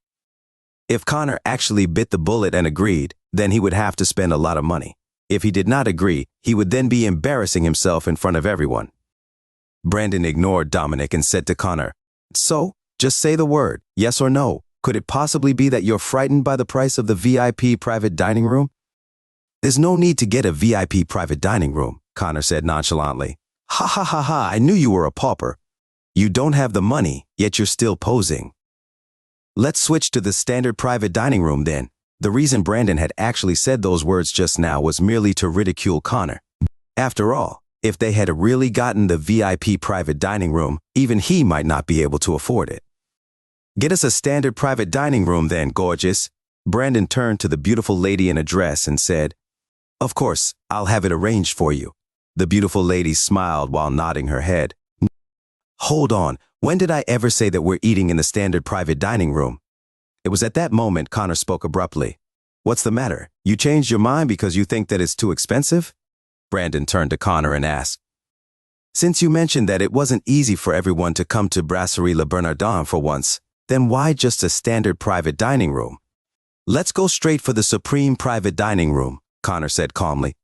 If Connor actually bit the bullet and agreed, then he would have to spend a lot of money. If he did not agree, he would then be embarrassing himself in front of everyone. Brandon ignored Dominic and said to Connor, So, just say the word, yes or no. Could it possibly be that you're frightened by the price of the VIP private dining room? There's no need to get a VIP private dining room, Connor said nonchalantly. Ha ha ha ha, I knew you were a pauper. You don't have the money, yet you're still posing. Let's switch to the standard private dining room then. The reason Brandon had actually said those words just now was merely to ridicule Connor. After all, if they had really gotten the VIP private dining room, even he might not be able to afford it. Get us a standard private dining room then, gorgeous. Brandon turned to the beautiful lady in a dress and said, Of course, I'll have it arranged for you. The beautiful lady smiled while nodding her head. Hold on, when did I ever say that we're eating in the standard private dining room? It was at that moment Connor spoke abruptly. What's the matter? You changed your mind because you think that it's too expensive? Brandon turned to Connor and asked. Since you mentioned that it wasn't easy for everyone to come to Brasserie Le Bernardin for once, then why just a standard private dining room? Let's go straight for the supreme private dining room, Connor said calmly.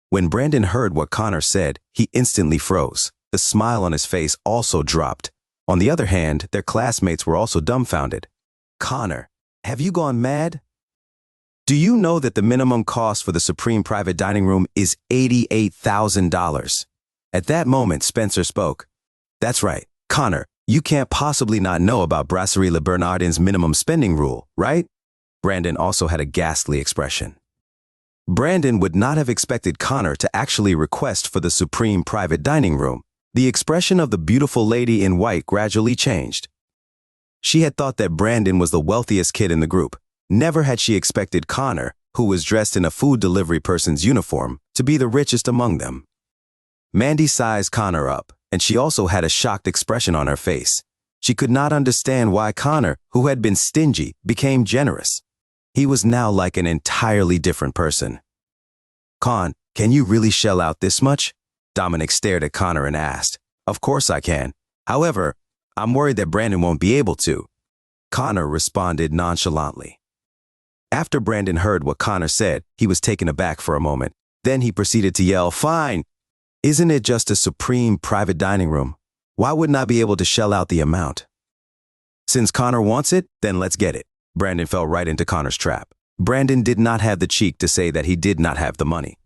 When Brandon heard what Connor said, he instantly froze. The smile on his face also dropped. On the other hand, their classmates were also dumbfounded. Connor, have you gone mad? Do you know that the minimum cost for the supreme private dining room is $88,000? At that moment, Spencer spoke. That's right, Connor, you can't possibly not know about Brasserie Le Bernardin's minimum spending rule, right? Brandon also had a ghastly expression. Brandon would not have expected Connor to actually request for the supreme private dining room. The expression of the beautiful lady in white gradually changed. She had thought that Brandon was the wealthiest kid in the group. Never had she expected Connor, who was dressed in a food delivery person's uniform, to be the richest among them. Mandy sized Connor up, and she also had a shocked expression on her face. She could not understand why Connor, who had been stingy, became generous. He was now like an entirely different person. Con, can you really shell out this much? Dominic stared at Connor and asked. Of course I can. However, I'm worried that Brandon won't be able to. Connor responded nonchalantly. After Brandon heard what Connor said, he was taken aback for a moment. Then he proceeded to yell, Fine! Isn't it just a supreme private dining room? Why wouldn't I be able to shell out the amount? Since Connor wants it, then let's get it. Brandon fell right into Connor's trap. Brandon did not have the cheek to say that he did not have the money.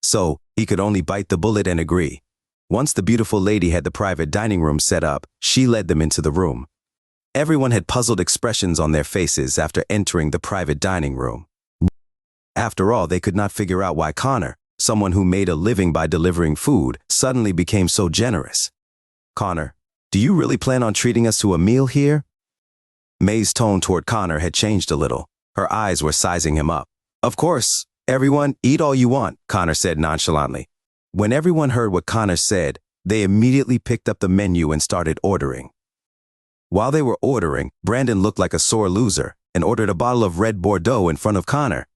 So, he could only bite the bullet and agree. Once the beautiful lady had the private dining room set up, she led them into the room. Everyone had puzzled expressions on their faces after entering the private dining room. After all, they could not figure out why Connor, someone who made a living by delivering food, suddenly became so generous. Connor, do you really plan on treating us to a meal here? May's tone toward Connor had changed a little. Her eyes were sizing him up. Of course, everyone, eat all you want, Connor said nonchalantly. When everyone heard what Connor said, they immediately picked up the menu and started ordering. While they were ordering, Brandon looked like a sore loser and ordered a bottle of red Bordeaux in front of Connor.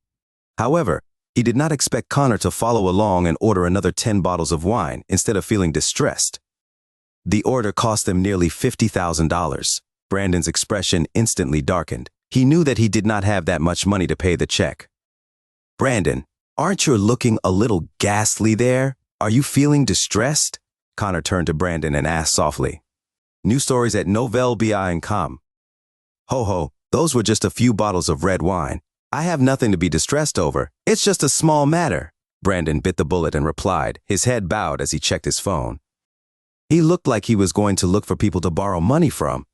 However, he did not expect Connor to follow along and order another 10 bottles of wine instead of feeling distressed. The order cost them nearly $50,000. Brandon's expression instantly darkened. He knew that he did not have that much money to pay the check. Brandon, aren't you looking a little ghastly there? Are you feeling distressed? Connor turned to Brandon and asked softly. New stories at nouvelle.com. Ho ho, those were just a few bottles of red wine. I have nothing to be distressed over. It's just a small matter. Brandon bit the bullet and replied, his head bowed as he checked his phone. He looked like he was going to look for people to borrow money from.